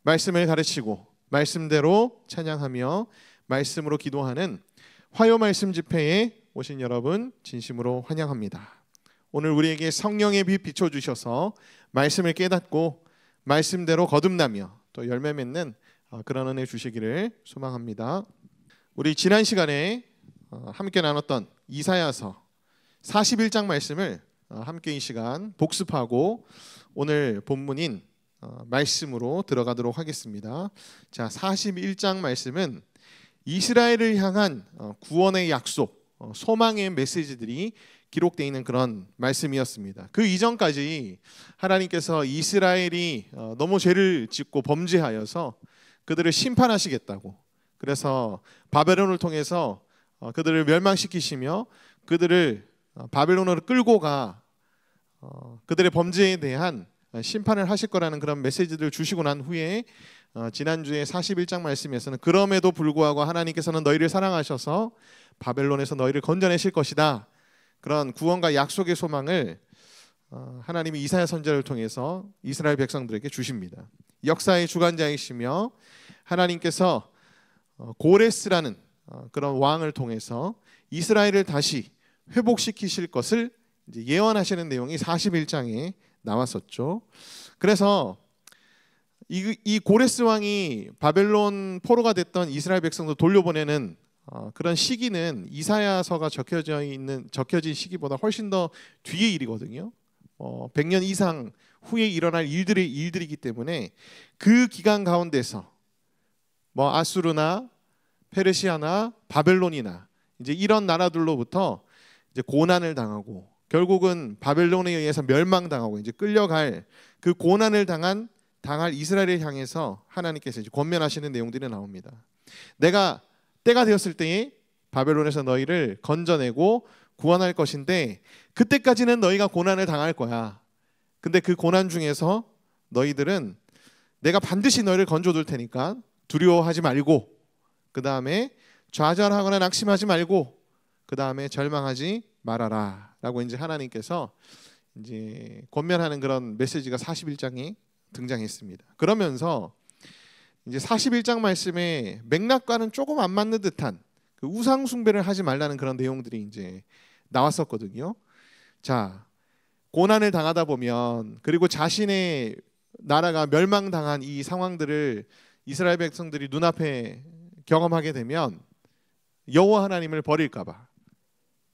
말씀을 가르치고 말씀대로 찬양하며 말씀으로 기도하는 화요 말씀 집회에 오신 여러분 진심으로 환영합니다. 오늘 우리에게 성령의 빛 비춰주셔서 말씀을 깨닫고 말씀대로 거듭나며 또 열매 맺는 그런 은혜 주시기를 소망합니다. 우리 지난 시간에 함께 나눴던 이사야서 41장 말씀을 함께 이 시간 복습하고 오늘 본문인 말씀으로 들어가도록 하겠습니다. 자, 41장 말씀은 이스라엘을 향한 구원의 약속, 소망의 메시지들이 기록되어 있는 그런 말씀이었습니다. 그 이전까지 하나님께서 이스라엘이 너무 죄를 짓고 범죄하여서 그들을 심판하시겠다고, 그래서 바벨론을 통해서 그들을 멸망시키시며 그들을 바벨론으로 끌고 가 그들의 범죄에 대한 심판을 하실 거라는 그런 메시지를 주시고 난 후에 지난주에 41장 말씀에서는 그럼에도 불구하고 하나님께서는 너희를 사랑하셔서 바벨론에서 너희를 건져내실 것이다, 그런 구원과 약속의 소망을 하나님이 이사야 선지자를 통해서 이스라엘 백성들에게 주십니다. 역사의 주관자이시며 하나님께서 고레스라는 그런 왕을 통해서 이스라엘을 다시 회복시키실 것을 이제 예언하시는 내용이 41장에 나왔었죠. 그래서 이 고레스 왕이 바벨론 포로가 됐던 이스라엘 백성들 돌려보내는 그런 시기는 이사야서가 적혀진 시기보다 훨씬 더 뒤의 일이거든요. 100년 이상 후에 일어날 일들이기 때문에 그 기간 가운데서 아수르나 페르시아나 바벨론이나 이제 이런 나라들로부터 이제 고난을 당하고 결국은 바벨론에 의해서 멸망당하고 이제 끌려갈 그 고난을 당할 이스라엘을 향해서 하나님께서 이제 권면하시는 내용들이 나옵니다. 내가 때가 되었을 때에 바벨론에서 너희를 건져내고 구원할 것인데 그때까지는 너희가 고난을 당할 거야. 근데 그 고난 중에서 너희들은 내가 반드시 너희를 건져둘 테니까 두려워하지 말고, 그 다음에 좌절하거나 낙심하지 말고, 그 다음에 절망하지 말아라 라고 이제 하나님께서 이제 권면하는 그런 메시지가 41장에 등장했습니다. 그러면서 이제 41장 말씀의 맥락과는 조금 안 맞는 듯한 그 우상 숭배를 하지 말라는 그런 내용들이 이제 나왔었거든요. 자, 고난을 당하다 보면, 그리고 자신의 나라가 멸망당한 이 상황들을 이스라엘 백성들이 눈앞에 경험하게 되면 여호와 하나님을 버릴까 봐,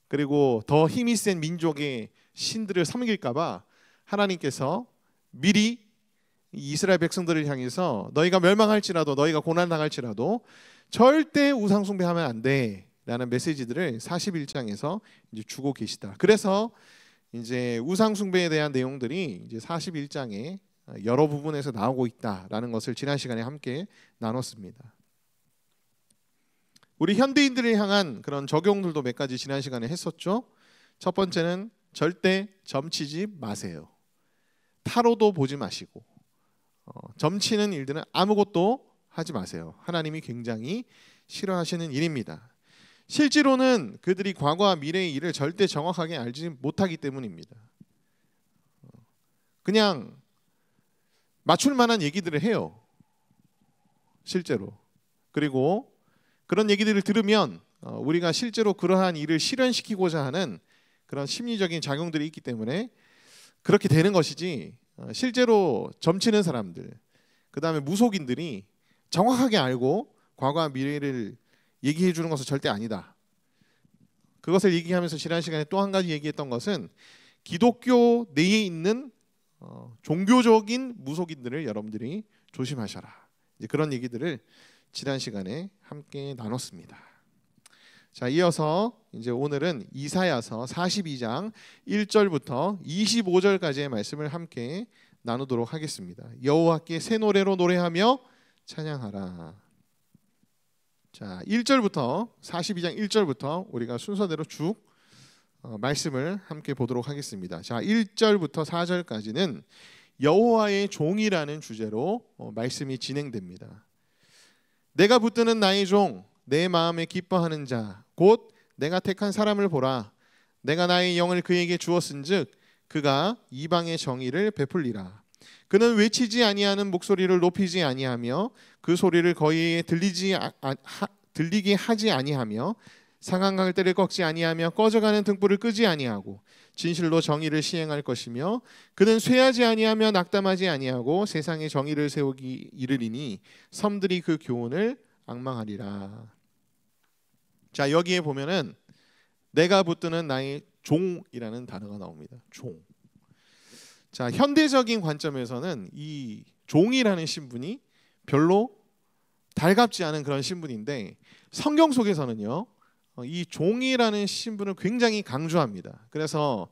그리고 더 힘이 센 민족의 신들을 섬길까 봐 하나님께서 미리 이스라엘 백성들을 향해서 너희가 멸망할지라도, 너희가 고난당할지라도 절대 우상 숭배하면 안 돼 라는 메시지들을 41장에서 이제 주고 계시다. 그래서 이제 우상 숭배에 대한 내용들이 이제 41장에 여러 부분에서 나오고 있다라는 것을 지난 시간에 함께 나눴습니다. 우리 현대인들을 향한 그런 적용들도 몇 가지 지난 시간에 했었죠. 첫 번째는 절대 점치지 마세요. 타로도 보지 마시고 점치는 일들은 아무것도 하지 마세요. 하나님이 굉장히 싫어하시는 일입니다. 실제로는 그들이 과거와 미래의 일을 절대 정확하게 알지 못하기 때문입니다. 그냥 맞출 만한 얘기들을 해요, 실제로. 그리고 그런 얘기들을 들으면 우리가 실제로 그러한 일을 실현시키고자 하는 그런 심리적인 작용들이 있기 때문에 그렇게 되는 것이지, 실제로 점치는 사람들, 그 다음에 무속인들이 정확하게 알고 과거와 미래를 얘기해 주는 것은 절대 아니다. 그것을 얘기하면서 지난 시간에 또 한 가지 얘기했던 것은 기독교 내에 있는 종교적인 무속인들을 여러분들이 조심하셔라, 이제 그런 얘기들을 지난 시간에 함께 나눴습니다. 자, 이어서 이제 오늘은 이사야서 42장 1절부터 25절까지의 말씀을 함께 나누도록 하겠습니다. 여호와께 새 노래로 노래하며 찬양하라. 자, 1절부터 42장 1절부터 우리가 순서대로 쭉 말씀을 함께 보도록 하겠습니다. 자, 1절부터 4절까지는 여호와의 종이라는 주제로 말씀이 진행됩니다. 내가 붙드는 나의 종, 내 마음에 기뻐하는 자, 곧 내가 택한 사람을 보라. 내가 나의 영을 그에게 주었은즉 그가 이방의 정의를 베풀리라. 그는 외치지 아니하는 목소리를 높이지 아니하며 그 소리를 거의에 들리게 하지 아니하며 상한 갈대를 꺾지 아니하며 꺼져가는 등불을 끄지 아니하고 진실로 정의를 시행할 것이며 그는 쇠하지 아니하며 낙담하지 아니하고 세상에 정의를 세우기 이르리니 섬들이 그 교훈을 앙망하리라. 자, 여기에 보면은 내가 붙드는 나의 종이라는 단어가 나옵니다. 종. 자, 현대적인 관점에서는 이 종이라는 신분이 별로 달갑지 않은 그런 신분인데 성경 속에서는요, 이 종이라는 신분을 굉장히 강조합니다. 그래서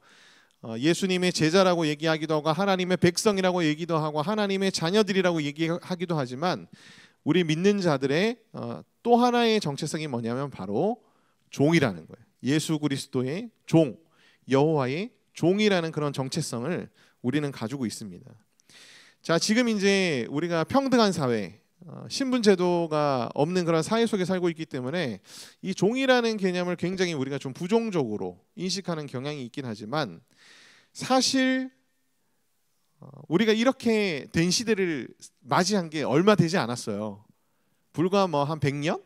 예수님의 제자라고 얘기하기도 하고 하나님의 백성이라고 얘기도 하고 하나님의 자녀들이라고 얘기하기도 하지만 우리 믿는 자들의 또 하나의 정체성이 뭐냐면 바로 종이라는 거예요. 예수 그리스도의 종, 여호와의 종이라는 그런 정체성을 우리는 가지고 있습니다. 자, 지금 이제 우리가 평등한 사회, 신분 제도가 없는 그런 사회 속에 살고 있기 때문에 이 종이라는 개념을 굉장히 우리가 좀 부정적으로 인식하는 경향이 있긴 하지만 사실 우리가 이렇게 된 시대를 맞이한 게 얼마 되지 않았어요. 불과 뭐 한 100년?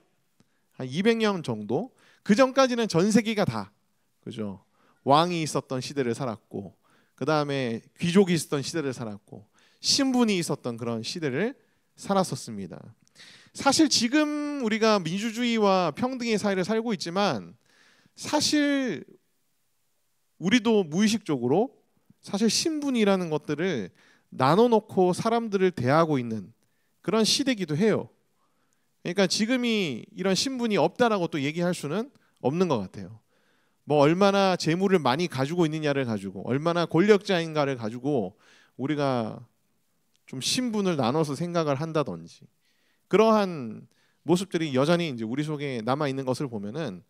한 200년 정도? 그 전까지는 전 세계가 다, 그죠? 왕이 있었던 시대를 살았고 그 다음에 귀족이 있었던 시대를 살았고 신분이 있었던 그런 시대를 살았었습니다. 사실 지금 우리가 민주주의와 평등의 사회를 살고 있지만 사실 우리도 무의식적으로 사실 신분이라는 것들을 나눠놓고 사람들을 대하고 있는 그런 시대이기도 해요. 그러니까 지금이 이런 신분이 없다라고 또 얘기할 수는 없는 것 같아요. 뭐 얼마나 재물을 많이 가지고 있느냐를 가지고 얼마나 권력자인가를 가지고 우리가 좀 신분을 나눠서 생각을 한다든지 그러한 모습들이 여전히 이제 우리 속에 남아 있는 것을 보면은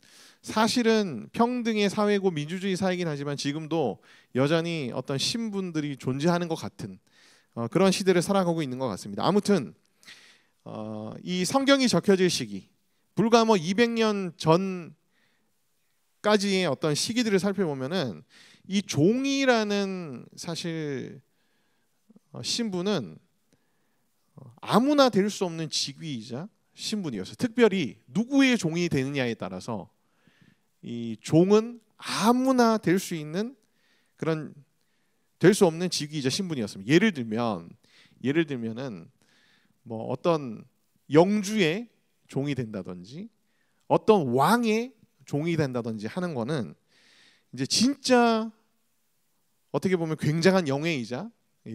사실은 평등의 사회고 민주주의 사회이긴 하지만 지금도 여전히 어떤 신분들이 존재하는 것 같은 그런 시대를 살아가고 있는 것 같습니다. 아무튼 이 성경이 적혀질 시기 불과 뭐 200년 전까지의 어떤 시기들을 살펴보면은 이 종이라는 사실 신분은 아무나 될 수 없는 직위이자 신분이었어요. 특별히 누구의 종이 되느냐에 따라서 이 종은 아무나 될 수 있는 그런 될 수 없는 직위이자 신분이었습니다. 예를 들면은 뭐 어떤 영주의 종이 된다든지 어떤 왕의 종이 된다든지 하는 거는 이제 진짜 어떻게 보면 굉장한 영예이자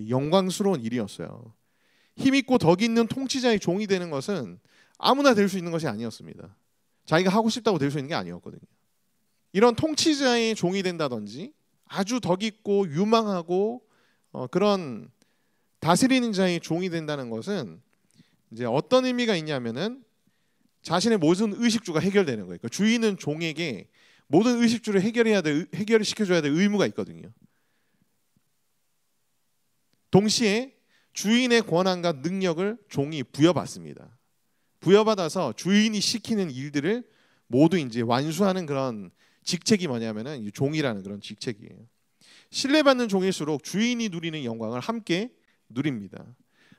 영광스러운 일이었어요. 힘있고 덕 있는 통치자의 종이 되는 것은 아무나 될 수 있는 것이 아니었습니다. 자기가 하고 싶다고 될 수 있는 게 아니었거든요. 이런 통치자의 종이 된다든지 아주 덕 있고 유망하고 그런 다스리는 자의 종이 된다는 것은 이제 어떤 의미가 있냐면은 자신의 모든 의식주가 해결되는 거예요. 그러니까 주인은 종에게 모든 의식주를 해결을 시켜줘야 될 의무가 있거든요. 동시에 주인의 권한과 능력을 종이 부여받습니다. 부여받아서 주인이 시키는 일들을 모두 이제 완수하는 그런 직책이 뭐냐면은 이 종이라는 그런 직책이에요. 신뢰받는 종일수록 주인이 누리는 영광을 함께 누립니다.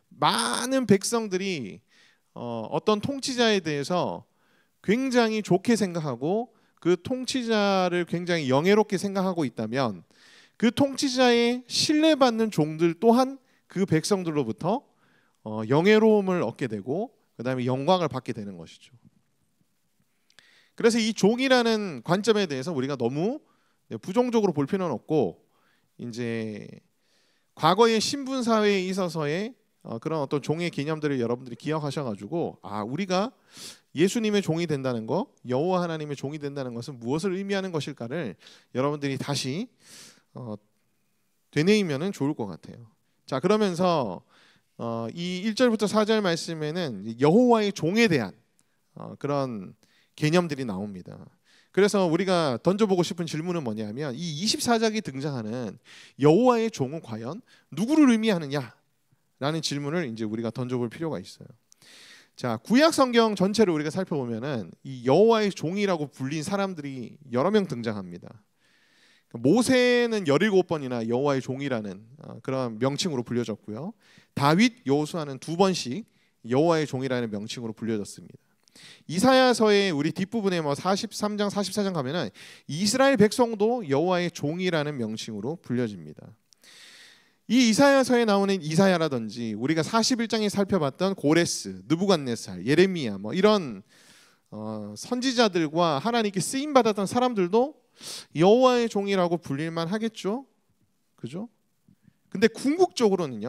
많은 백성들이 어떤 통치자에 대해서 굉장히 좋게 생각하고 그 통치자를 굉장히 영예롭게 생각하고 있다면 그 통치자의 신뢰받는 종들 또한 그 백성들로부터 영예로움을 얻게 되고 그 다음에 영광을 받게 되는 것이죠. 그래서 이 종이라는 관점에 대해서 우리가 너무 부정적으로 볼 필요는 없고 이제 과거의 신분 사회에 있어서의 그런 어떤 종의 개념들을 여러분들이 기억하셔가지고 우리가 예수님의 종이 된다는 거, 여호와 하나님의 종이 된다는 것은 무엇을 의미하는 것일까를 여러분들이 다시 되뇌이면은 좋을 것 같아요. 자, 그러면서 이 1절부터 4절 말씀에는 여호와의 종에 대한 그런 개념들이 나옵니다. 그래서 우리가 던져보고 싶은 질문은 뭐냐면 이 24장에 등장하는 여호와의 종은 과연 누구를 의미하느냐라는 질문을 이제 우리가 던져볼 필요가 있어요. 자, 구약 성경 전체를 우리가 살펴보면은 이 여호와의 종이라고 불린 사람들이 여러 명 등장합니다. 모세는 17번이나 여호와의 종이라는 그런 명칭으로 불려졌고요. 다윗, 여호수아는 2번씩 여호와의 종이라는 명칭으로 불려졌습니다. 이사야서의 우리 뒷부분에 43장, 44장 가면은 이스라엘 백성도 여호와의 종이라는 명칭으로 불려집니다. 이 이사야서에 나오는 이사야라든지 우리가 41장에 살펴봤던 고레스, 느부갓네살, 예레미야 이런 선지자들과 하나님께 쓰임 받았던 사람들도 여호와의 종이라고 불릴만 하겠죠, 그죠? 근데 궁극적으로는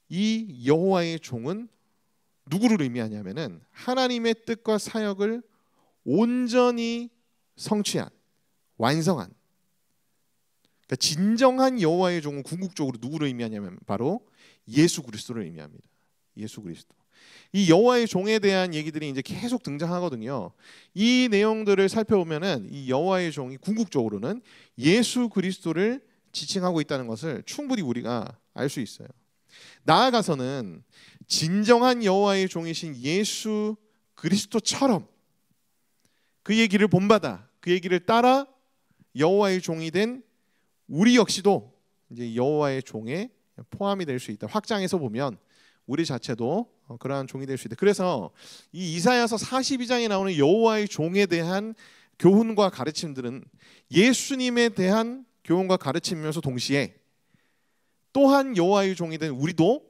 이 여호와의 종은 누구를 의미하냐면은 하나님의 뜻과 사역을 온전히 성취한, 완성한, 그러니까 진정한 여호와의 종은 궁극적으로 누구를 의미하냐면 바로 예수 그리스도를 의미합니다. 예수 그리스도. 이 여호와의 종에 대한 얘기들이 이제 계속 등장하거든요. 이 내용들을 살펴보면은 이 여호와의 종이 궁극적으로는 예수 그리스도를 지칭하고 있다는 것을 충분히 우리가 알 수 있어요. 나아가서는 진정한 여호와의 종이신 예수 그리스도처럼 그의 길을 본받아 그의 길을 따라 여호와의 종이 된 우리 역시도 이제 여호와의 종에 포함이 될 수 있다. 확장해서 보면 우리 자체도 그러한 종이 될 수 있다. 그래서 이 이사야서 42장에 나오는 여호와의 종에 대한 교훈과 가르침들은 예수님에 대한 교훈과 가르침이면서 동시에 또한 여호와의 종이 된 우리도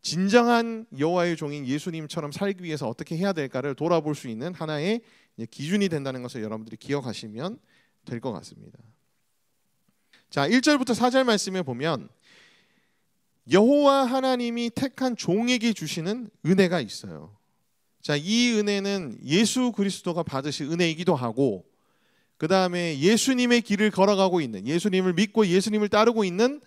진정한 여호와의 종인 예수님처럼 살기 위해서 어떻게 해야 될까를 돌아볼 수 있는 하나의 기준이 된다는 것을 여러분들이 기억하시면 될 것 같습니다. 자, 1절부터 4절 말씀에 보면 여호와 하나님이 택한 종에게 주시는 은혜가 있어요. 자, 이 은혜는 예수 그리스도가 받으실 은혜이기도 하고 그 다음에 예수님의 길을 걸어가고 있는, 예수님을 믿고 예수님을 따르고 있는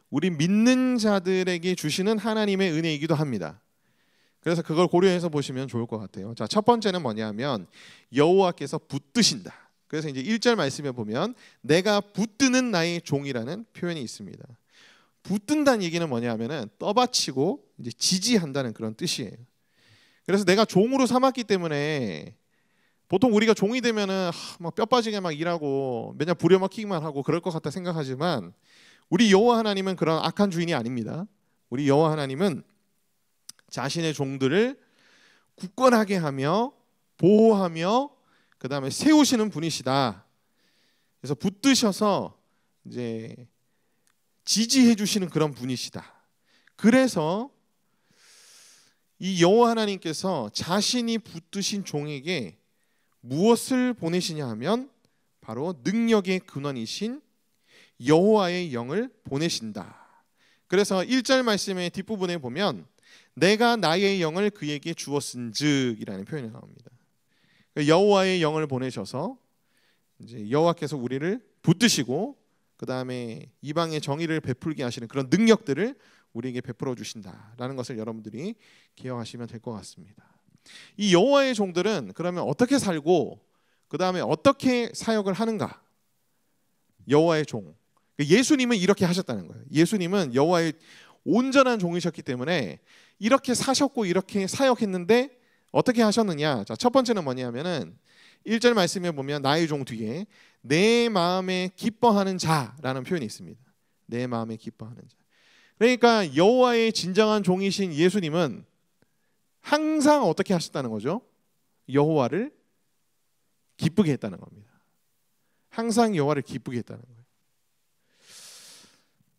우리 믿는 자들에게 주시는 하나님의 은혜이기도 합니다. 그래서 그걸 고려해서 보시면 좋을 것 같아요. 자, 첫 번째는 뭐냐면 여호와께서 붙드신다. 그래서 이제 1절 말씀에 보면 내가 붙드는 나의 종이라는 표현이 있습니다. 붙든다는 얘기는 뭐냐면은 떠받치고 이제 지지한다는 그런 뜻이에요. 그래서 내가 종으로 삼았기 때문에 보통 우리가 종이 되면은 막 뼈 빠지게 막 일하고 맨날 부려먹히기만 하고 그럴 것 같다 생각하지만 우리 여호와 하나님은 그런 악한 주인이 아닙니다. 우리 여호와 하나님은 자신의 종들을 굳건하게 하며 보호하며 그 다음에 세우시는 분이시다. 그래서 붙드셔서 이제 지지해 주시는 그런 분이시다. 그래서 이 여호와 하나님께서 자신이 붙드신 종에게 무엇을 보내시냐 하면 바로 능력의 근원이신 여호와의 영을 보내신다. 그래서 1절 말씀의 뒷부분에 보면 내가 나의 영을 그에게 주었은즉이라는 표현이 나옵니다. 여호와의 영을 보내셔서 이제 여호와께서 우리를 붙드시고 그 다음에 이방의 정의를 베풀게 하시는 그런 능력들을 우리에게 베풀어 주신다라는 것을 여러분들이 기억하시면 될 것 같습니다. 이 여호와의 종들은 그러면 어떻게 살고 그 다음에 어떻게 사역을 하는가? 여호와의 종. 예수님은 이렇게 하셨다는 거예요. 예수님은 여호와의 온전한 종이셨기 때문에 이렇게 사셨고 이렇게 사역했는데 어떻게 하셨느냐? 자, 첫 번째는 뭐냐면은 1절 말씀에 보면 나의 종 뒤에 내 마음에 기뻐하는 자라는 표현이 있습니다. 내 마음에 기뻐하는 자. 그러니까 여호와의 진정한 종이신 예수님은 항상 어떻게 하셨다는 거죠? 여호와를 기쁘게 했다는 겁니다. 항상 여호와를 기쁘게 했다는 거예요.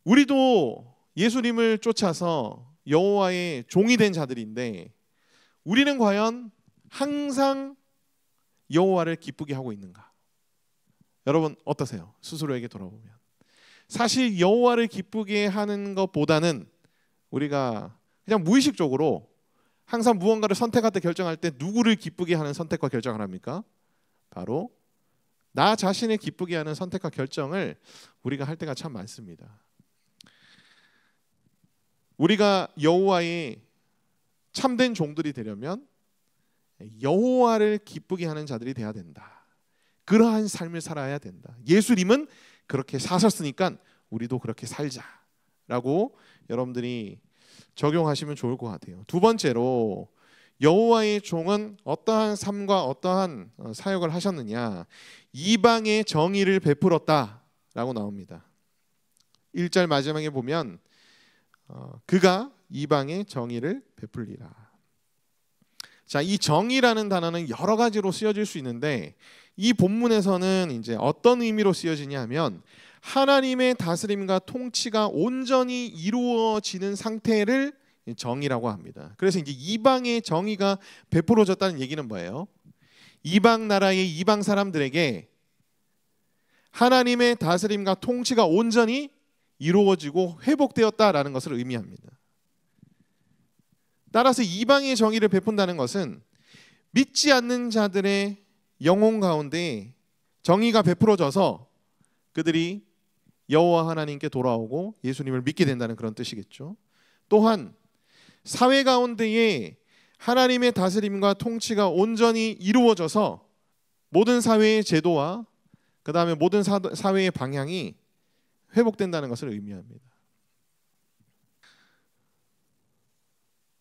우리도 예수님을 쫓아서 여호와의 종이 된 자들인데 우리는 과연 항상 여호와를 기쁘게 하고 있는가? 여러분 어떠세요? 스스로에게 돌아보면 사실 여호와를 기쁘게 하는 것보다는 우리가 그냥 무의식적으로 항상 무언가를 선택할 때 결정할 때 누구를 기쁘게 하는 선택과 결정을 합니까? 바로 나 자신을 기쁘게 하는 선택과 결정을 우리가 할 때가 참 많습니다. 우리가 여호와의 참된 종들이 되려면 여호와를 기쁘게 하는 자들이 돼야 된다. 그러한 삶을 살아야 된다. 예수님은 그렇게 사셨으니까 우리도 그렇게 살자라고 여러분들이 적용하시면 좋을 것 같아요. 두 번째로 여호와의 종은 어떠한 삶과 어떠한 사역을 하셨느냐? 이방의 정의를 베풀었다라고 나옵니다. 1절 마지막에 보면 그가 이방의 정의를 베풀리라. 자, 이 정의라는 단어는 여러 가지로 쓰여질 수 있는데 이 본문에서는 이제 어떤 의미로 쓰여지냐 하면 하나님의 다스림과 통치가 온전히 이루어지는 상태를 정의라고 합니다. 그래서 이제 이방의 정의가 베풀어졌다는 얘기는 뭐예요? 이방 나라의 이방 사람들에게 하나님의 다스림과 통치가 온전히 이루어지고 회복되었다라는 것을 의미합니다. 따라서 이방의 정의를 베푼다는 것은 믿지 않는 자들의 영혼 가운데 정의가 베풀어져서 그들이 여호와 하나님께 돌아오고 예수님을 믿게 된다는 그런 뜻이겠죠. 또한 사회 가운데에 하나님의 다스림과 통치가 온전히 이루어져서 모든 사회의 제도와 그 다음에 모든 사회의 방향이 회복된다는 것을 의미합니다.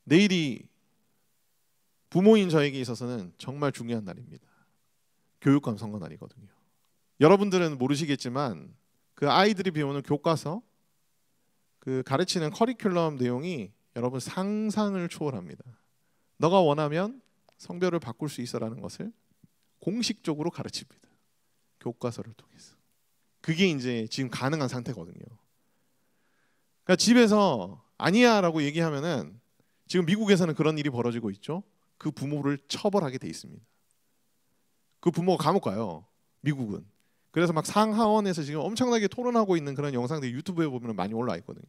내일이 부모인 저에게 있어서는 정말 중요한 날입니다. 교육감 선거 날이거든요. 여러분들은 모르시겠지만 그 아이들이 배우는 교과서, 그 가르치는 커리큘럼 내용이 여러분 상상을 초월합니다. 너가 원하면 성별을 바꿀 수 있어라는 것을 공식적으로 가르칩니다. 교과서를 통해서. 그게 이제 지금 가능한 상태거든요. 그러니까 집에서 아니야라고 얘기하면은 지금 미국에서는 그런 일이 벌어지고 있죠. 그 부모를 처벌하게 돼 있습니다. 그 부모가 감옥 가요. 미국은. 그래서 막 상하원에서 지금 엄청나게 토론하고 있는 그런 영상들이 유튜브에 보면 많이 올라와 있거든요.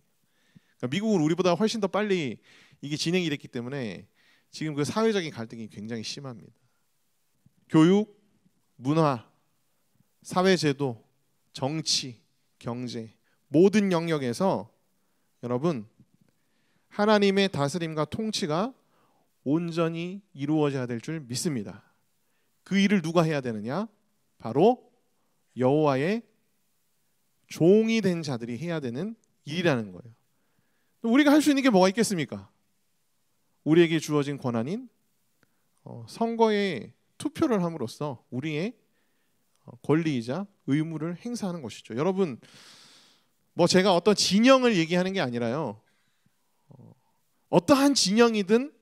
그러니까 미국은 우리보다 훨씬 더 빨리 이게 진행이 됐기 때문에 지금 그 사회적인 갈등이 굉장히 심합니다. 교육, 문화, 사회제도, 정치, 경제 모든 영역에서 여러분 하나님의 다스림과 통치가 온전히 이루어져야 될 줄 믿습니다. 그 일을 누가 해야 되느냐? 바로 여호와의 종이 된 자들이 해야 되는 일이라는 거예요. 우리가 할 수 있는 게 뭐가 있겠습니까? 우리에게 주어진 권한인 선거에 투표를 함으로써 우리의 권리이자 의무를 행사하는 것이죠. 여러분, 뭐 제가 어떤 진영을 얘기하는 게 아니라요. 어떠한 진영이든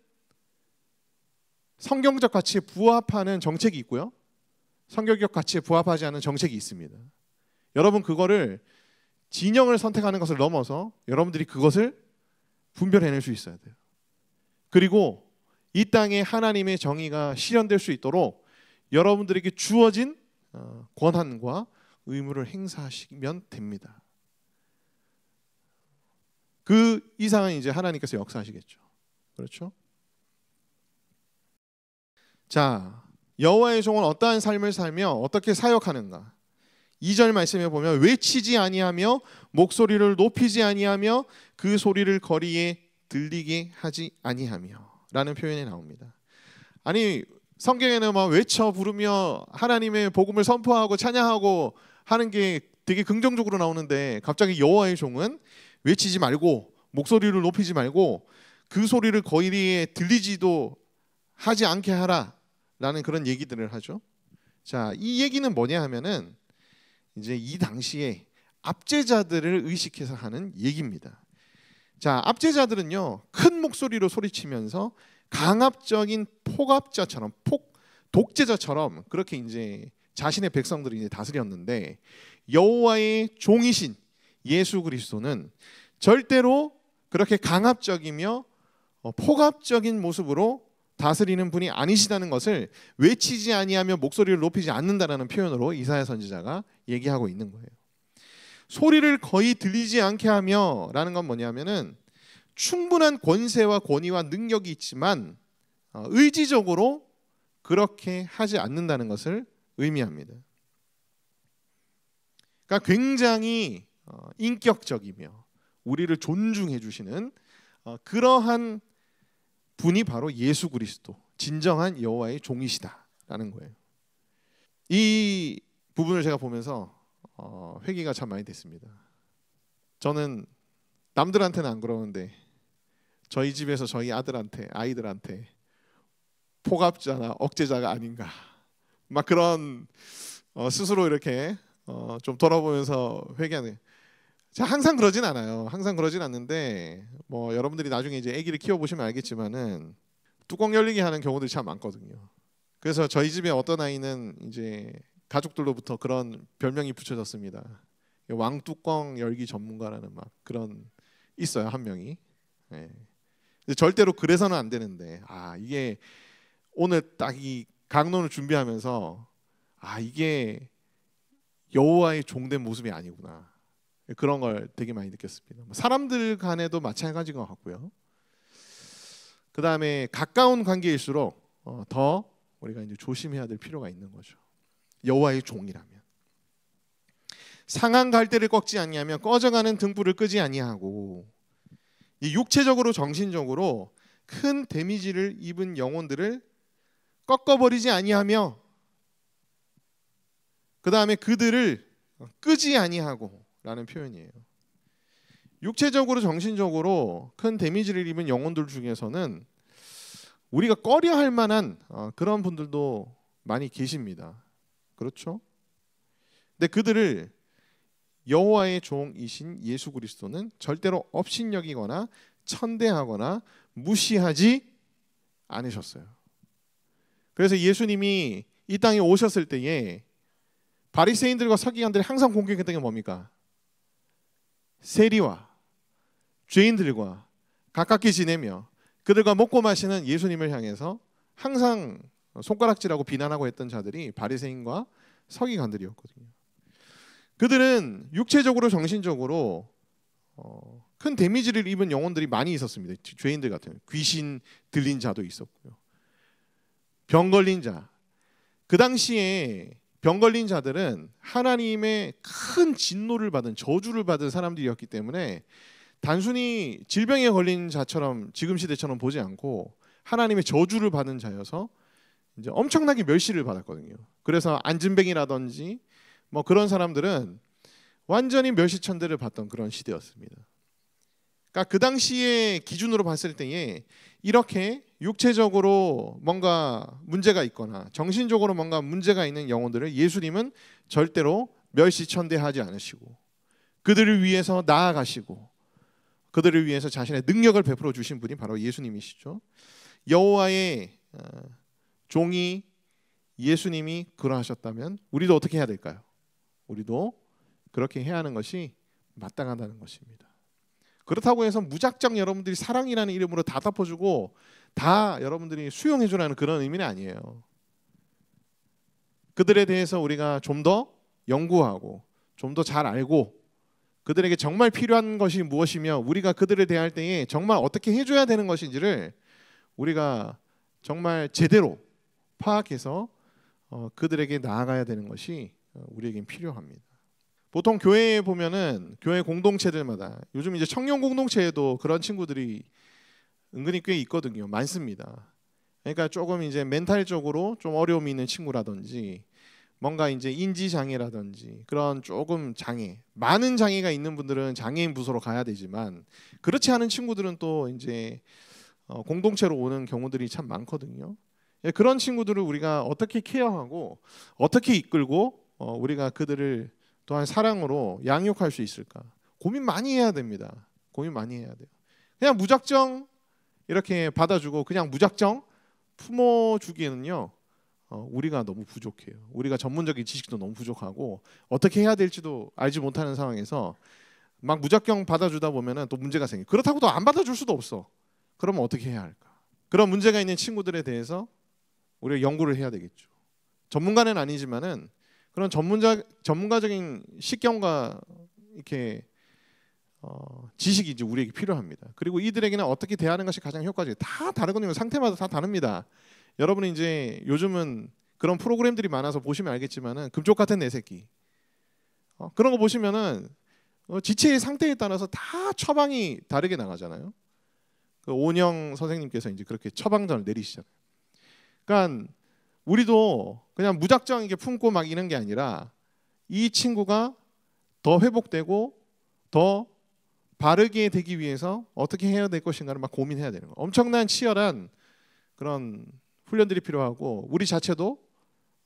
성경적 가치에 부합하는 정책이 있고요. 성경적 가치에 부합하지 않은 정책이 있습니다. 여러분 그거를 진영을 선택하는 것을 넘어서 여러분들이 그것을 분별해낼 수 있어야 돼요. 그리고 이 땅에 하나님의 정의가 실현될 수 있도록 여러분들에게 주어진 권한과 의무를 행사하시면 됩니다. 그 이상은 이제 하나님께서 역사하시겠죠. 그렇죠? 자, 여호와의 종은 어떠한 삶을 살며 어떻게 사역하는가? 2절 말씀에 보면 외치지 아니하며 목소리를 높이지 아니하며 그 소리를 거리에 들리게 하지 아니하며 라는 표현이 나옵니다. 아니 성경에는 막 외쳐 부르며 하나님의 복음을 선포하고 찬양하고 하는 게 되게 긍정적으로 나오는데 갑자기 여호와의 종은 외치지 말고 목소리를 높이지 말고 그 소리를 거리에 들리지도 하지 않게 하라라는 그런 얘기들을 하죠. 자, 이 얘기는 뭐냐 하면은 이제 이 당시에 압제자들을 의식해서 하는 얘기입니다. 자, 압제자들은요 큰 목소리로 소리치면서 강압적인 폭압자처럼 독재자처럼 그렇게 이제 자신의 백성들을 이제 다스렸는데 여호와의 종이신 예수 그리스도는 절대로 그렇게 강압적이며 폭압적인 모습으로 다스리는 분이 아니시다는 것을 외치지 아니하며 목소리를 높이지 않는다라는 표현으로 이사야 선지자가 얘기하고 있는 거예요. 소리를 거의 들리지 않게 하며 라는 건 뭐냐면은 충분한 권세와 권위와 능력이 있지만 의지적으로 그렇게 하지 않는다는 것을 의미합니다. 그러니까 굉장히 인격적이며 우리를 존중해 주시는 그러한 분이 바로 예수 그리스도, 진정한 여호와의 종이시다라는 거예요. 이 부분을 제가 보면서 회개가 참 많이 됐습니다. 저는 남들한테는 안 그러는데 저희 집에서 저희 아이들한테 폭압자나 억제자가 아닌가 막 그런 스스로 이렇게 좀 돌아보면서 회개하는. 제가 항상 그러진 않아요. 항상 그러진 않는데 뭐 여러분들이 나중에 이제 아기를 키워 보시면 알겠지만은 뚜껑 열리게 하는 경우들이 참 많거든요. 그래서 저희 집에 어떤 아이는 이제 가족들로부터 그런 별명이 붙여졌습니다. 왕뚜껑 열기 전문가라는 막 그런 있어요, 한 명이. 네. 근데 절대로 그래서는 안 되는데 이게 오늘 딱 이 강론을 준비하면서 이게 여호와의 종된 모습이 아니구나. 그런 걸 되게 많이 느꼈습니다. 사람들 간에도 마찬가지인 것 같고요. 그 다음에 가까운 관계일수록 더 우리가 이제 조심해야 될 필요가 있는 거죠. 여호와의 종이라면 상한 갈대를 꺾지 아니하며 꺼져가는 등불을 끄지 아니하고 이 육체적으로 정신적으로 큰 데미지를 입은 영혼들을 꺾어버리지 아니하며 그 다음에 그들을 끄지 아니하고 라는 표현이에요. 육체적으로 정신적으로 큰 데미지를 입은 영혼들 중에서는 우리가 꺼려할 만한 그런 분들도 많이 계십니다. 그렇죠? 근데 그들을 여호와의 종이신 예수 그리스도는 절대로 업신여기거나 천대하거나 무시하지 않으셨어요. 그래서 예수님이 이 땅에 오셨을 때에 바리새인들과 서기관들이 항상 공격했던 게 뭡니까? 세리와 죄인들과 가깝게 지내며 그들과 먹고 마시는 예수님을 향해서 항상 손가락질하고 비난하고 했던 자들이 바리새인과 서기관들이었거든요. 그들은 육체적으로 정신적으로 큰 데미지를 입은 영혼들이 많이 있었습니다. 죄인들 같은 귀신 들린 자도 있었고요. 병 걸린 자. 그 당시에 병 걸린 자들은 하나님의 큰 진노를 받은 저주를 받은 사람들이었기 때문에 단순히 질병에 걸린 자처럼 지금 시대처럼 보지 않고 하나님의 저주를 받은 자여서 이제 엄청나게 멸시를 받았거든요. 그래서 안진뱅이라든지 뭐 그런 사람들은 완전히 멸시천대를 받던 그런 시대였습니다. 그러니까 그 당시의 기준으로 봤을 때에 이렇게 육체적으로 뭔가 문제가 있거나 정신적으로 뭔가 문제가 있는 영혼들을 예수님은 절대로 멸시천대하지 않으시고 그들을 위해서 나아가시고 그들을 위해서 자신의 능력을 베풀어 주신 분이 바로 예수님이시죠. 여호와의 종이 예수님이 그러하셨다면 우리도 어떻게 해야 될까요? 우리도 그렇게 해야 하는 것이 마땅하다는 것입니다. 그렇다고 해서 무작정 여러분들이 사랑이라는 이름으로 다 덮어주고 다 여러분들이 수용해주라는 그런 의미는 아니에요. 그들에 대해서 우리가 좀 더 연구하고 좀 더 잘 알고 그들에게 정말 필요한 것이 무엇이며 우리가 그들을 대할 때에 정말 어떻게 해줘야 되는 것인지를 우리가 정말 제대로 파악해서 그들에게 나아가야 되는 것이 우리에겐 필요합니다. 보통 교회에 보면은 교회 공동체들마다 요즘 이제 청년 공동체에도 그런 친구들이 은근히 꽤 있거든요. 많습니다. 그러니까 조금 이제 멘탈적으로 좀 어려움이 있는 친구라든지 뭔가 이제 인지 장애라든지 그런 조금 장애, 많은 장애가 있는 분들은 장애인 부서로 가야 되지만 그렇지 않은 친구들은 또 이제 공동체로 오는 경우들이 참 많거든요. 그런 친구들을 우리가 어떻게 케어하고 어떻게 이끌고 우리가 그들을 또한 사랑으로 양육할 수 있을까? 고민 많이 해야 됩니다. 고민 많이 해야 돼요. 그냥 무작정 이렇게 받아주고 그냥 무작정 품어주기에는요. 우리가 너무 부족해요. 우리가 전문적인 지식도 너무 부족하고 어떻게 해야 될지도 알지 못하는 상황에서 막 무작정 받아주다 보면은 또 문제가 생겨. 그렇다고 또 안 받아줄 수도 없어. 그러면 어떻게 해야 할까? 그런 문제가 있는 친구들에 대해서 우리가 연구를 해야 되겠죠. 전문가는 아니지만은 그런 전문가적인 식견과 이렇게 지식이 이제 우리에게 필요합니다. 그리고 이들에게는 어떻게 대하는 것이 가장 효과적이에요. 다 다르거든요. 상태마다 다 다릅니다. 여러분은 이제 요즘은 그런 프로그램들이 많아서 보시면 알겠지만은 금쪽 같은 내 새끼 그런 거 보시면은 지체의 상태에 따라서 다 처방이 다르게 나가잖아요. 그 오은영 선생님께서 이제 그렇게 처방전을 내리시잖아요. 그러니까 우리도 그냥 무작정 이게 품고 막 이런 게 아니라 이 친구가 더 회복되고 더 바르게 되기 위해서 어떻게 해야 될 것인가를 막 고민해야 되는 거예요. 엄청난 치열한 그런 훈련들이 필요하고 우리 자체도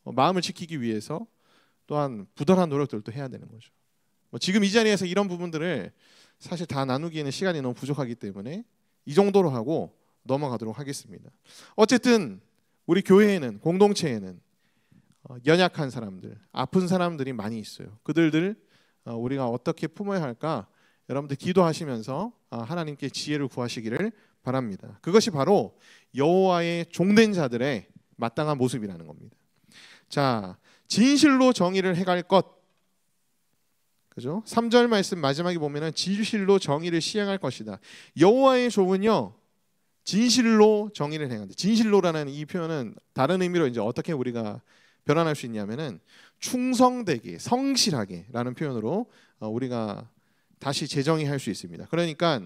마음을 지키기 위해서 또한 부단한 노력들도 해야 되는 거죠. 지금 이 자리에서 이런 부분들을 사실 다 나누기에는 시간이 너무 부족하기 때문에 이 정도로 하고 넘어가도록 하겠습니다. 어쨌든 우리 교회에는, 공동체에는 연약한 사람들, 아픈 사람들이 많이 있어요. 그들을 우리가 어떻게 품어야 할까? 여러분들 기도하시면서 하나님께 지혜를 구하시기를 바랍니다. 그것이 바로 여호와의 종된 자들의 마땅한 모습이라는 겁니다. 자, 진실로 정의를 행할 것, 그죠? 3절 말씀 마지막에 보면은 진실로 정의를 시행할 것이다. 여호와의 종은요, 진실로 정의를 행한다. 진실로라는 이 표현은 다른 의미로 이제 어떻게 우리가 변환할 수 있냐면은 충성되게, 성실하게라는 표현으로 우리가 다시 재정의할 수 있습니다. 그러니까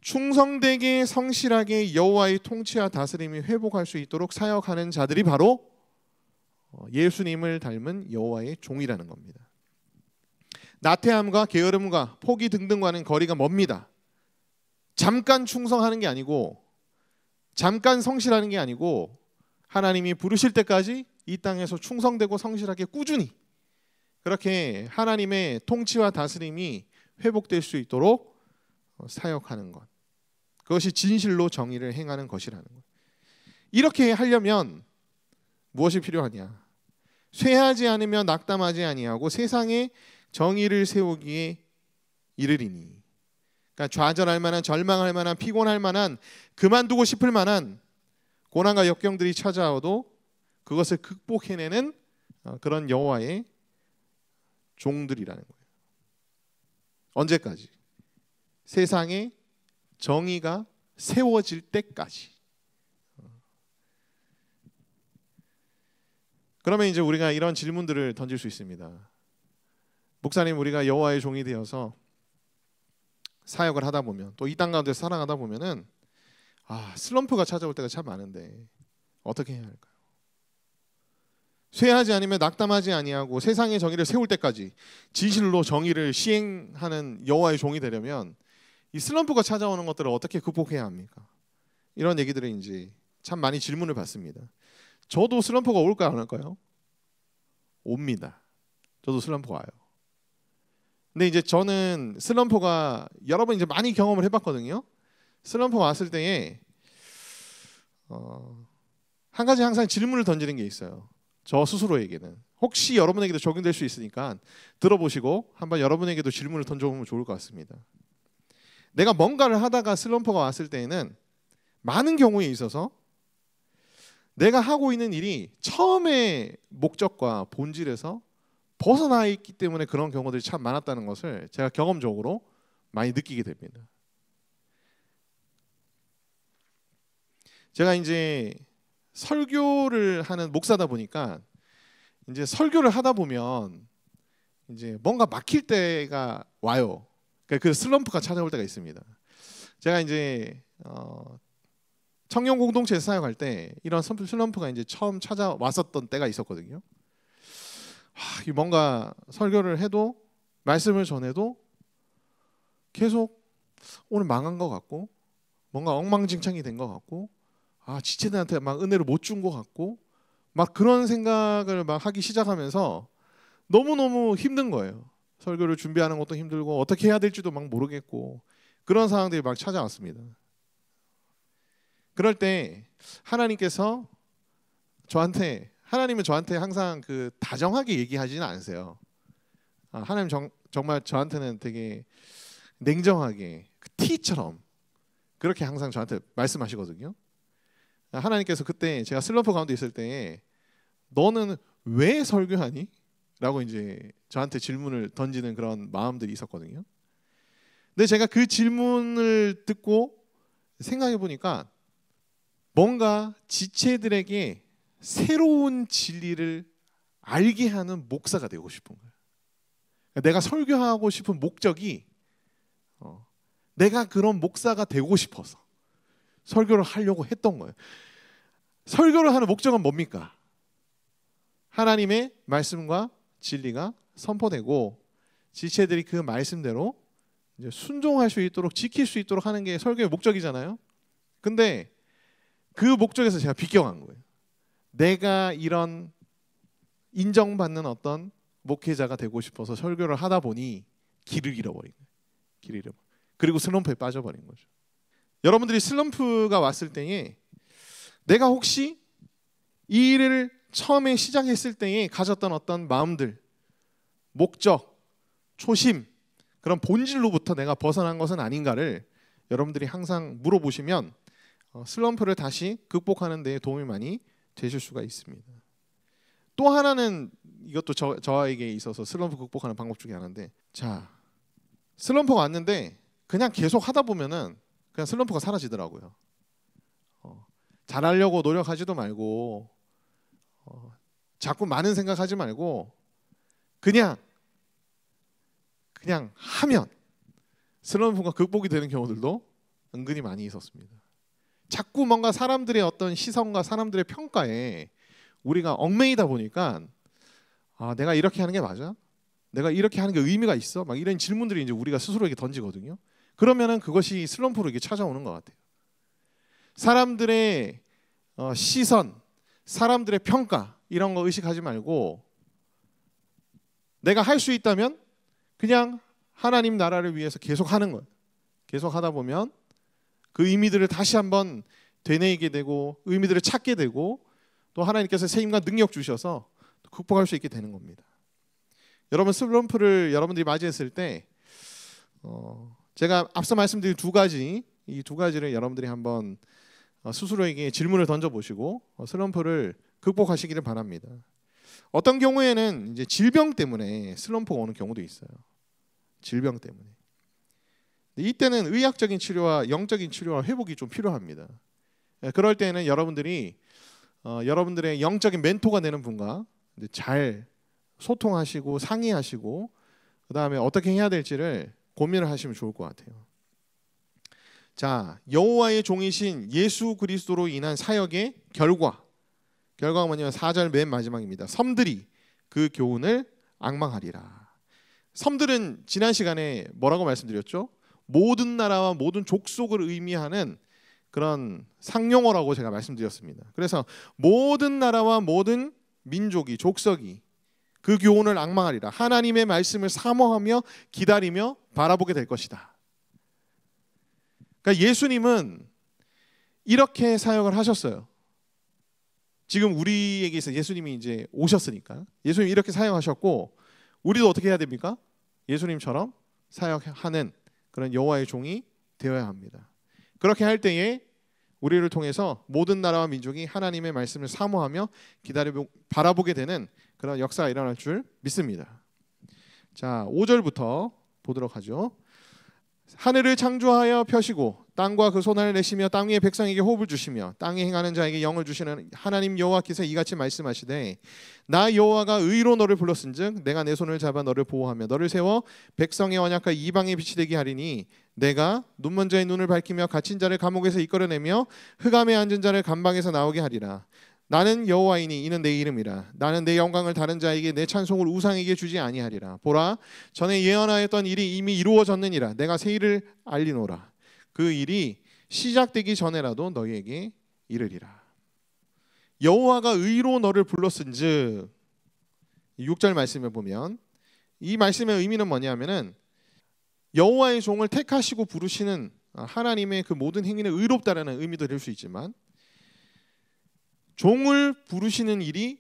충성되게, 성실하게 여호와의 통치와 다스림이 회복할 수 있도록 사역하는 자들이 바로 예수님을 닮은 여호와의 종이라는 겁니다. 나태함과 게으름과 포기 등등과는 거리가 멉니다. 잠깐 충성하는 게 아니고, 잠깐 성실하는 게 아니고, 하나님이 부르실 때까지 이 땅에서 충성되고 성실하게 꾸준히 그렇게 하나님의 통치와 다스림이 회복될 수 있도록 사역하는 것, 그것이 진실로 정의를 행하는 것이라는 것. 이렇게 하려면 무엇이 필요하냐? 쇠하지 않으면 낙담하지 아니하고 세상에 정의를 세우기에 이르리니. 그러니까 좌절할 만한, 절망할 만한, 피곤할 만한, 그만두고 싶을 만한 고난과 역경들이 찾아와도 그것을 극복해내는 그런 여호와의 종들이라는 거예요. 언제까지? 세상에 정의가 세워질 때까지. 그러면 이제 우리가 이런 질문들을 던질 수 있습니다. 목사님, 우리가 여호와의 종이 되어서 사역을 하다 보면, 또 이 땅 가운데 살아가다 보면은 슬럼프가 찾아올 때가 참 많은데 어떻게 해야 할까요? 쇠하지 않으면 낙담하지 아니하고 세상의 정의를 세울 때까지 진실로 정의를 시행하는 여호와의 종이 되려면 이 슬럼프가 찾아오는 것들을 어떻게 극복해야 합니까? 이런 얘기들을 이제 참 많이 질문을 받습니다. 저도 슬럼프가 올까 안 올까요? 옵니다. 저도 슬럼프가 와요. 근데 이제 저는 슬럼프가 여러 번 이제 많이 경험을 해봤거든요. 슬럼프가 왔을 때에 한 가지 항상 질문을 던지는 게 있어요. 저 스스로에게는. 혹시 여러분에게도 적용될 수 있으니까 들어보시고 한번 여러분에게도 질문을 던져보면 좋을 것 같습니다. 내가 뭔가를 하다가 슬럼프가 왔을 때에는 많은 경우에 있어서 내가 하고 있는 일이 처음의 목적과 본질에서 벗어나 있기 때문에 그런 경우들이 참 많았다는 것을 제가 경험적으로 많이 느끼게 됩니다. 제가 이제 설교를 하는 목사다 보니까 이제 설교를 하다 보면 이제 뭔가 막힐 때가 와요. 그러니까 그 슬럼프가 찾아올 때가 있습니다. 제가 이제 청년 공동체에서 사역할 때 이런 슬럼프가 이제 처음 찾아왔었던 때가 있었거든요. 뭔가 설교를 해도, 말씀을 전해도 계속 오늘 망한 것 같고, 뭔가 엉망진창이 된 것 같고, 지체들한테 막 은혜를 못 준 것 같고, 막 그런 생각을 막 하기 시작하면서 너무너무 힘든 거예요. 설교를 준비하는 것도 힘들고 어떻게 해야 될지도 막 모르겠고, 그런 상황들이 막 찾아왔습니다. 그럴 때 하나님께서 하나님은 저한테 항상 그 다정하게 얘기하지는 않으세요. 하나님 정말 저한테는 되게 냉정하게 티처럼 그렇게 항상 저한테 말씀하시거든요. 하나님께서 그때 제가 슬럼프 가운데 있을 때 너는 왜 설교하니? 라고 이제 저한테 질문을 던지는 그런 마음들이 있었거든요. 근데 제가 그 질문을 듣고 생각해 보니까 뭔가 지체들에게 새로운 진리를 알게 하는 목사가 되고 싶은 거예요. 내가 설교하고 싶은 목적이 내가 그런 목사가 되고 싶어서 설교를 하려고 했던 거예요. 설교를 하는 목적은 뭡니까? 하나님의 말씀과 진리가 선포되고 지체들이 그 말씀대로 이제 순종할 수 있도록, 지킬 수 있도록 하는 게 설교의 목적이잖아요. 근데 그 목적에서 제가 비껴간 거예요. 내가 이런 인정받는 어떤 목회자가 되고 싶어서 설교를 하다 보니 길을 잃어버린 거예요. 길을 잃어. 그리고 슬럼프에 빠져버린 거죠. 여러분들이 슬럼프가 왔을 때에 내가 혹시 이 일을 처음에 시작했을 때에 가졌던 어떤 마음들, 목적, 초심, 그런 본질로부터 내가 벗어난 것은 아닌가를 여러분들이 항상 물어보시면 슬럼프를 다시 극복하는 데 도움이 많이 되실 수가 있습니다. 또 하나는 이것도 저에게 있어서 슬럼프 극복하는 방법 중에 하나인데, 자, 슬럼프가 왔는데 그냥 계속 하다 보면은 그냥 슬럼프가 사라지더라고요. 잘하려고 노력하지도 말고 자꾸 많은 생각하지 말고 그냥 하면 슬럼프가 극복이 되는 경우들도 은근히 많이 있었습니다. 자꾸 뭔가 사람들의 어떤 시선과 사람들의 평가에 우리가 얽매이다 보니까 내가 이렇게 하는 게 맞아? 내가 이렇게 하는 게 의미가 있어? 막 이런 질문들이 이제 우리가 스스로에게 던지거든요. 그러면은 그것이 슬럼프로 이게 찾아오는 것 같아요. 사람들의 시선, 사람들의 평가 이런 거 의식하지 말고 내가 할 수 있다면 그냥 하나님 나라를 위해서 계속 하는 거예요. 계속 하다 보면 그 의미들을 다시 한번 되뇌이게 되고 의미들을 찾게 되고 또 하나님께서 새 힘과 능력 주셔서 극복할 수 있게 되는 겁니다. 여러분 슬럼프를 여러분들이 맞이했을 때 제가 앞서 말씀드린 이 두 가지를 여러분들이 한번 스스로에게 질문을 던져보시고 슬럼프를 극복하시기를 바랍니다. 어떤 경우에는 이제 질병 때문에 슬럼프가 오는 경우도 있어요. 질병 때문에. 이때는 의학적인 치료와 영적인 치료와 회복이 좀 필요합니다. 그럴 때는 여러분들이 여러분들의 영적인 멘토가 되는 분과 잘 소통하시고 상의하시고 그 다음에 어떻게 해야 될지를 고민을 하시면 좋을 것 같아요. 자, 여호와의 종이신 예수 그리스도로 인한 사역의 결과가 뭐냐면 4절 맨 마지막입니다. 섬들이 그 교훈을 앙망하리라. 섬들은 지난 시간에 뭐라고 말씀드렸죠? 모든 나라와 모든 족속을 의미하는 그런 상용어라고 제가 말씀드렸습니다. 그래서 모든 나라와 모든 민족이 족속이 그 교훈을 앙망하리라. 하나님의 말씀을 사모하며 기다리며 바라보게 될 것이다. 그러니까 예수님은 이렇게 사역을 하셨어요. 지금 우리에게 있어 예수님이 이제 오셨으니까 예수님이 이렇게 사역하셨고 우리도 어떻게 해야 됩니까? 예수님처럼 사역하는 그런 여호와의 종이 되어야 합니다. 그렇게 할 때에 우리를 통해서 모든 나라와 민족이 하나님의 말씀을 사모하며 기다리고 바라보게 되는 그런 역사가 일어날 줄 믿습니다. 자, 5절부터 보도록 하죠. 하늘을 창조하여 펴시고 땅과 그 손을 내시며 땅 위의 백성에게 호흡을 주시며 땅에 행하는 자에게 영을 주시는 하나님 여호와께서 이같이 말씀하시되 나 여호와가 의로 너를 불렀은즉 내가 내 손을 잡아 너를 보호하며 너를 세워 백성의 언약과 이방의 빛이 되게 하리니 내가 눈먼 자의 눈을 밝히며 갇힌 자를 감옥에서 이끌어내며 흑암에 앉은 자를 감방에서 나오게 하리라. 나는 여호와이니 이는 내 이름이라. 나는 내 영광을 다른 자에게 내 찬송을 우상에게 주지 아니하리라. 보라, 전에 예언하였던 일이 이미 이루어졌느니라. 내가 새 일을 알리노라. 그 일이 시작되기 전에라도 너희에게 이르리라. 여호와가 의로 너를 불렀은즉 6절 말씀을 보면 이 말씀의 의미는 뭐냐면은 여호와의 종을 택하시고 부르시는 하나님의 그 모든 행위는 의롭다라는 의미도 될 수 있지만 종을 부르시는 일이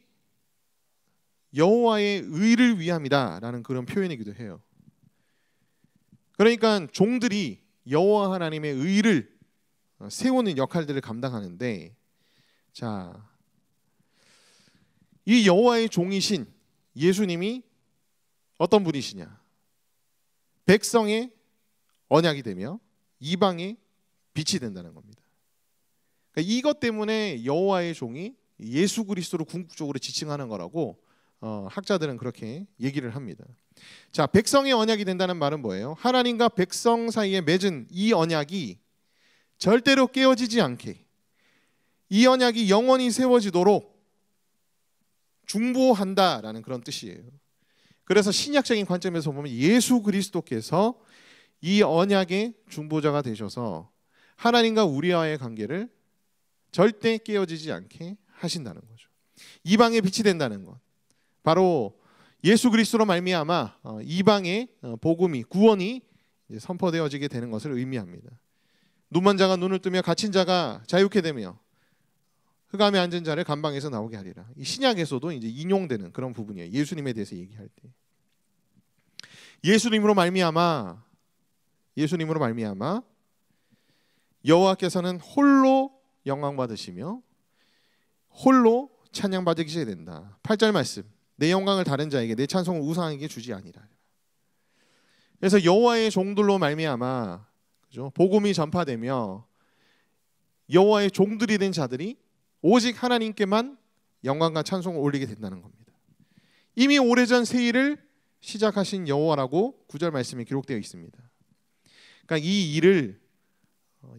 여호와의 의를 위함이다라는 그런 표현이기도 해요. 그러니까 종들이 여호와 하나님의 의를 세우는 역할들을 감당하는데, 자, 이 여호와의 종이신 예수님이 어떤 분이시냐? 백성의 언약이 되며 이방의 빛이 된다는 겁니다. 그러니까 이것 때문에 여호와의 종이 예수 그리스도를 궁극적으로 지칭하는 거라고 학자들은 그렇게 얘기를 합니다. 자, 백성의 언약이 된다는 말은 뭐예요? 하나님과 백성 사이에 맺은 이 언약이 절대로 깨어지지 않게 이 언약이 영원히 세워지도록 중보한다라는 그런 뜻이에요. 그래서 신약적인 관점에서 보면 예수 그리스도께서 이 언약의 중보자가 되셔서 하나님과 우리와의 관계를 절대 깨어지지 않게 하신다는 거죠. 이방의 빛이 된다는 것, 바로 예수 그리스도로 말미암아 이방의 복음이 구원이 선포되어지게 되는 것을 의미합니다. 눈먼 자가 눈을 뜨며 갇힌 자가 자유케 되며 흑암에 앉은 자를 감방에서 나오게 하리라. 이 신약에서도 이제 인용되는 그런 부분이에요. 예수님에 대해서 얘기할 때 예수님으로 말미암아 여호와께서는 홀로 영광 받으시며 홀로 찬양 받으시게 된다. 8절 말씀. 내 영광을 다른 자에게 내 찬송을 우상에게 주지 아니라. 그래서 여호와의 종들로 말미암아 그죠? 복음이 전파되며 여호와의 종들이 된 자들이 오직 하나님께만 영광과 찬송을 올리게 된다는 겁니다. 이미 오래전 새 일을 시작하신 여호와라고 9절 말씀에 기록되어 있습니다. 그러니까 이 일을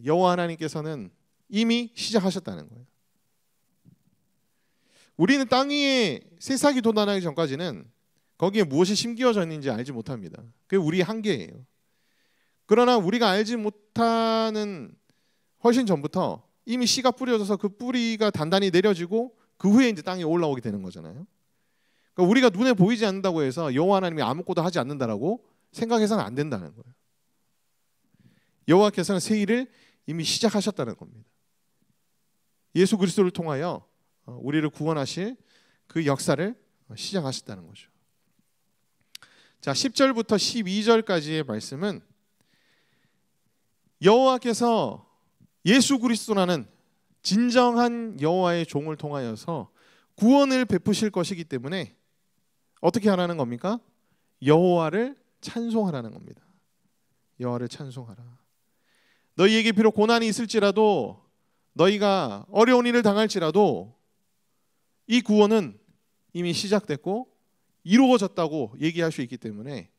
여호와 하나님께서는 이미 시작하셨다는 거예요. 우리는 땅 위에 새싹이 돋아나기 전까지는 거기에 무엇이 심겨져 있는지 알지 못합니다. 그게 우리의 한계예요. 그러나 우리가 알지 못하는 훨씬 전부터 이미 씨가 뿌려져서 그 뿌리가 단단히 내려지고 그 후에 이제 땅에 올라오게 되는 거잖아요. 그러니까 우리가 눈에 보이지 않는다고 해서 여호와 하나님이 아무것도 하지 않는다라고 생각해서는 안 된다는 거예요. 여호와께서는 새 일을 이미 시작하셨다는 겁니다. 예수 그리스도를 통하여 우리를 구원하실 그 역사를 시작하셨다는 거죠. 자, 10절부터 12절까지의 말씀은 여호와께서 예수 그리스도라는 진정한 여호와의 종을 통하여서 구원을 베푸실 것이기 때문에 어떻게 하라는 겁니까? 여호와를 찬송하라는 겁니다. 여호와를 찬송하라. 너희에게 비록 고난이 있을지라도 너희가 어려운 일을 당할지라도 이 구원은 이미 시작됐고 이루어졌다고 얘기할 수 있기 때문에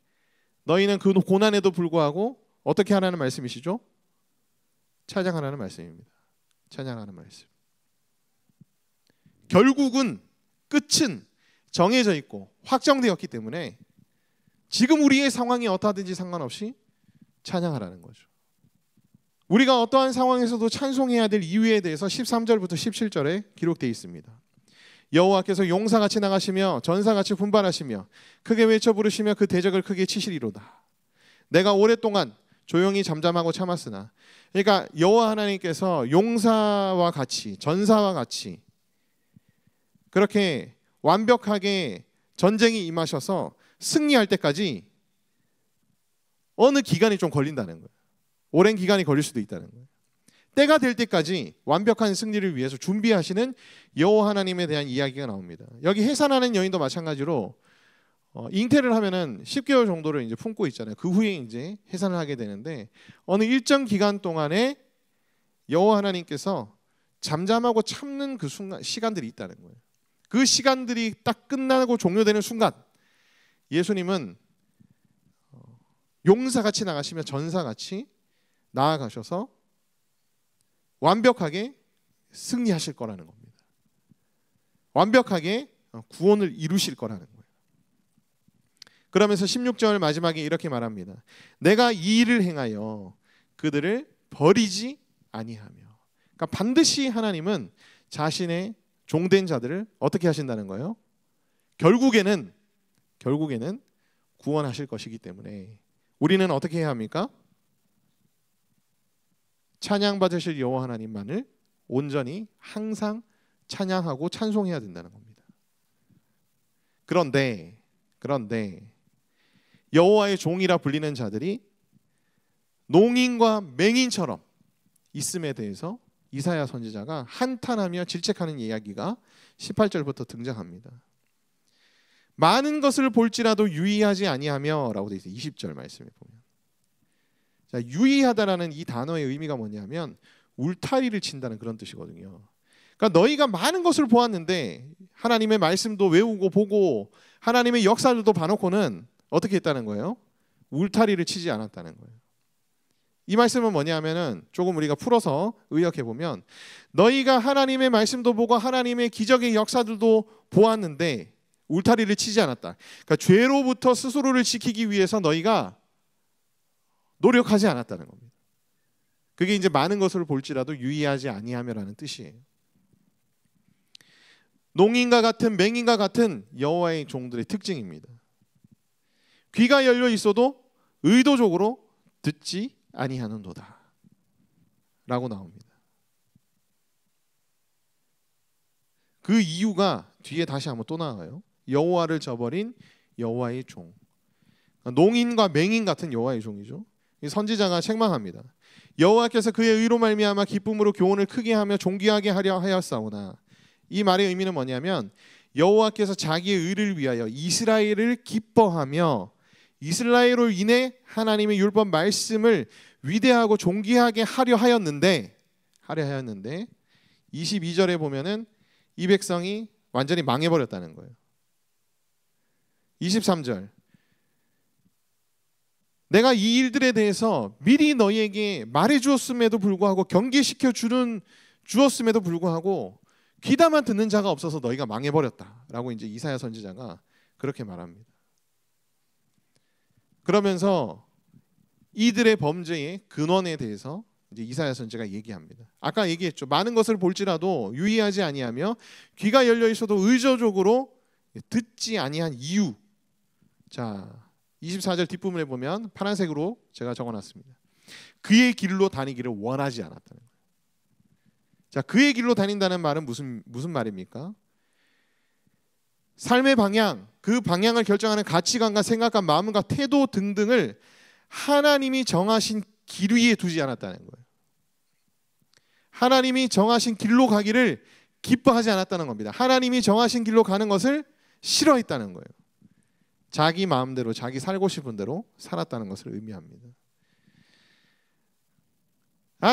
너희는 그 고난에도 불구하고 어떻게 하라는 말씀이시죠? 찬양하라는 말씀입니다. 찬양하는 말씀. 결국은 끝은 정해져 있고 확정되었기 때문에 지금 우리의 상황이 어떠하든지 상관없이 찬양하라는 거죠. 우리가 어떠한 상황에서도 찬송해야 될 이유에 대해서 13절부터 17절에 기록되어 있습니다. 여호와께서 용사같이 나가시며 전사같이 분발하시며 크게 외쳐 부르시며 그 대적을 크게 치시리로다. 내가 오랫동안 조용히 잠잠하고 참았으나, 그러니까 여호와 하나님께서 용사와 같이 전사와 같이 그렇게 완벽하게 전쟁이 임하셔서 승리할 때까지 어느 기간이 좀 걸린다는 거예요. 오랜 기간이 걸릴 수도 있다는 거예요. 때가 될 때까지 완벽한 승리를 위해서 준비하시는 여호와 하나님에 대한 이야기가 나옵니다. 여기 해산하는 여인도 마찬가지로 잉태를 하면은 10개월 정도를 이제 품고 있잖아요. 그 후에 이제 해산을 하게 되는데 어느 일정 기간 동안에 여호와 하나님께서 잠잠하고 참는 그 순간 시간들이 있다는 거예요. 그 시간들이 딱 끝나고 종료되는 순간 예수님은 용사같이 나가시며 전사같이 나아가셔서 완벽하게 승리하실 거라는 겁니다. 완벽하게 구원을 이루실 거라는 거예요. 그러면서 16절 마지막에 이렇게 말합니다. 내가 이 일을 행하여 그들을 버리지 아니하며. 그러니까 반드시 하나님은 자신의 종된 자들을 어떻게 하신다는 거예요? 결국에는 구원하실 것이기 때문에 우리는 어떻게 해야 합니까? 찬양받으실 여호와 하나님만을 온전히 항상 찬양하고 찬송해야 된다는 겁니다. 그런데 여호와의 종이라 불리는 자들이 농인과 맹인처럼 있음에 대해서 이사야 선지자가 한탄하며 질책하는 이야기가 18절부터 등장합니다. 많은 것을 볼지라도 유의하지 아니하며 라고 되어 있어요. 20절 말씀에 보면. 자, 유의하다라는 이 단어의 의미가 뭐냐면 울타리를 친다는 그런 뜻이거든요. 그러니까 너희가 많은 것을 보았는데 하나님의 말씀도 외우고 보고 하나님의 역사들도 봐놓고는 어떻게 했다는 거예요? 울타리를 치지 않았다는 거예요. 이 말씀은 뭐냐면은 조금 우리가 풀어서 의역해 보면 너희가 하나님의 말씀도 보고 하나님의 기적의 역사들도 보았는데 울타리를 치지 않았다. 그러니까 죄로부터 스스로를 지키기 위해서 너희가 노력하지 않았다는 겁니다. 그게 이제 많은 것을 볼지라도 유의하지 아니하며라는 뜻이에요. 농인과 같은 맹인과 같은 여호와의 종들의 특징입니다. 귀가 열려 있어도 의도적으로 듣지 아니하는도다 라고 나옵니다. 그 이유가 뒤에 다시 한번 또 나와요. 여호와를 저버린 여호와의 종. 농인과 맹인 같은 여호와의 종이죠. 선지자가 책망합니다. 여호와께서 그의 의로 말미암아 기쁨으로 교훈을 크게 하며 존귀하게 하려 하였사오나, 이 말의 의미는 뭐냐면 여호와께서 자기의 의를 위하여 이스라엘을 기뻐하며 이스라엘로 인해 하나님의 율법 말씀을 위대하고 존귀하게 하려 하였는데 22절에 보면은 이 백성이 완전히 망해버렸다는 거예요. 23절, 내가 이 일들에 대해서 미리 너희에게 말해 주었음에도 불구하고 경계시켜 주었음에도 불구하고 귀담아 듣는 자가 없어서 너희가 망해버렸다라고 이제 이사야 선지자가 그렇게 말합니다. 그러면서 이들의 범죄의 근원에 대해서 이제 이사야 선지자가 얘기합니다. 아까 얘기했죠. 많은 것을 볼지라도 유의하지 아니하며 귀가 열려 있어도 의도적으로 듣지 아니한 이유. 자, 24절 뒷부분에 보면 파란색으로 제가 적어놨습니다. 그의 길로 다니기를 원하지 않았다는 거예요. 자, 그의 길로 다닌다는 말은 무슨 말입니까? 삶의 방향, 그 방향을 결정하는 가치관과 생각과 마음과 태도 등등을 하나님이 정하신 길 위에 두지 않았다는 거예요. 하나님이 정하신 길로 가기를 기뻐하지 않았다는 겁니다. 하나님이 정하신 길로 가는 것을 싫어했다는 거예요. 자기 마음대로 자기 살고 싶은 대로 살았다는 것을 의미합니다.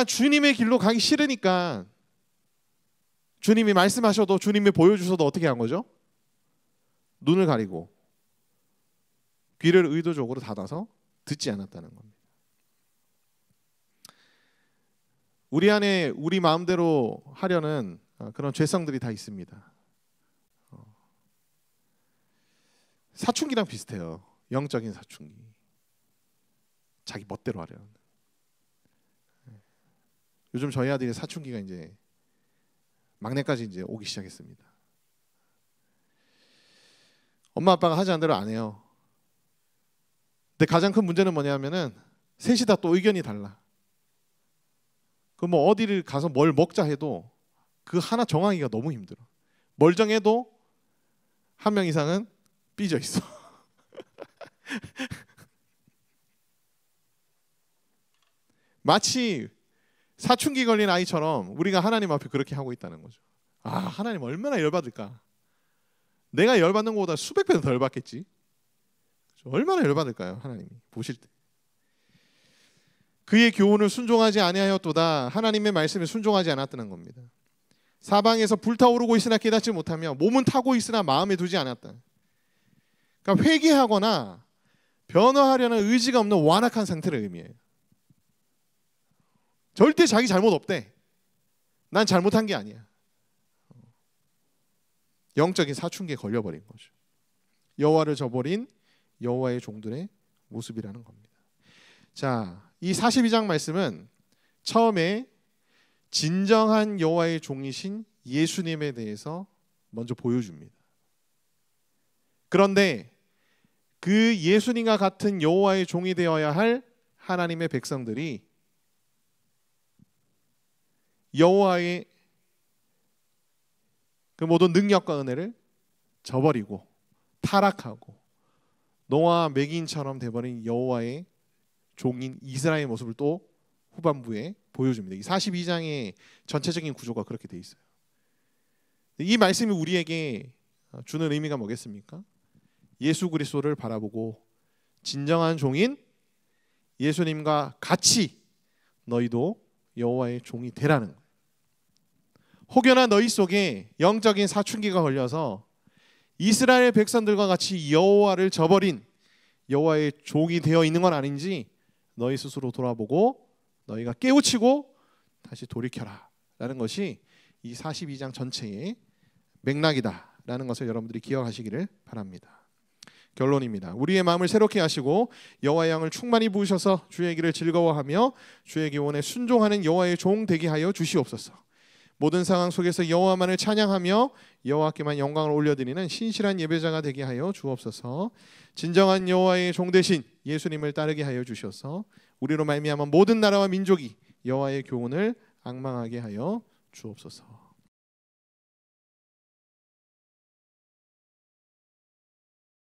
주님의 길로 가기 싫으니까 주님이 말씀하셔도 주님이 보여주셔도 어떻게 한 거죠? 눈을 가리고 귀를 의도적으로 닫아서 듣지 않았다는 겁니다. 우리 안에 우리 마음대로 하려는 그런 죄성들이 다 있습니다. 사춘기랑 비슷해요. 영적인 사춘기. 자기 멋대로 하려는. 요즘 저희 아들이 사춘기가 이제 막내까지 이제 오기 시작했습니다. 엄마 아빠가 하지 않은 대로 안 해요. 근데 가장 큰 문제는 뭐냐면은 셋이 다 또 의견이 달라. 그 뭐 어디를 가서 뭘 먹자 해도 그 하나 정하기가 너무 힘들어. 뭘 정해도 한 명 이상은 삐져 있어. 마치 사춘기 걸린 아이처럼 우리가 하나님 앞에 그렇게 하고 있다는 거죠. 하나님 얼마나 열받을까. 내가 열받는 것보다 수백 배는 더 열받겠지. 얼마나 열받을까요, 하나님이 보실 때. 그의 교훈을 순종하지 아니하였도다. 하나님의 말씀에 순종하지 않았다는 겁니다. 사방에서 불타오르고 있으나 깨닫지 못하며 몸은 타고 있으나 마음에 두지 않았다. 그러니까 회개하거나 변화하려는 의지가 없는 완악한 상태를 의미해요. 절대 자기 잘못 없대. 난 잘못한 게 아니야. 영적인 사춘기에 걸려버린 거죠. 여호와를 저버린 여호와의 종들의 모습이라는 겁니다. 자, 이 42장 말씀은 처음에 진정한 여호와의 종이신 예수님에 대해서 먼저 보여줍니다. 그런데 그 예수님과 같은 여호와의 종이 되어야 할 하나님의 백성들이 여호와의 그 모든 능력과 은혜를 저버리고 타락하고 노아와 맹인처럼 돼버린 여호와의 종인 이스라엘의 모습을 또 후반부에 보여줍니다. 이 42장의 전체적인 구조가 그렇게 돼 있어요. 이 말씀이 우리에게 주는 의미가 뭐겠습니까? 예수 그리스도를 바라보고 진정한 종인 예수님과 같이 너희도 여호와의 종이 되라는 거예요. 혹여나 너희 속에 영적인 사춘기가 걸려서 이스라엘 백성들과 같이 여호와를 저버린 여호와의 종이 되어 있는 건 아닌지 너희 스스로 돌아보고 너희가 깨우치고 다시 돌이켜라 라는 것이 이 42장 전체의 맥락이다 라는 것을 여러분들이 기억하시기를 바랍니다. 결론입니다. 우리의 마음을 새롭게 하시고 여호와의 영을 충만히 부으셔서 주의 길을 즐거워하며 주의 교훈에 순종하는 여호와의 종 되게 하여 주시옵소서. 모든 상황 속에서 여호와만을 찬양하며 여호와께만 영광을 올려드리는 신실한 예배자가 되게 하여 주옵소서. 진정한 여호와의 종 되신 예수님을 따르게 하여 주셔서 우리로 말미암아 모든 나라와 민족이 여호와의 교훈을 앙망하게 하여 주옵소서.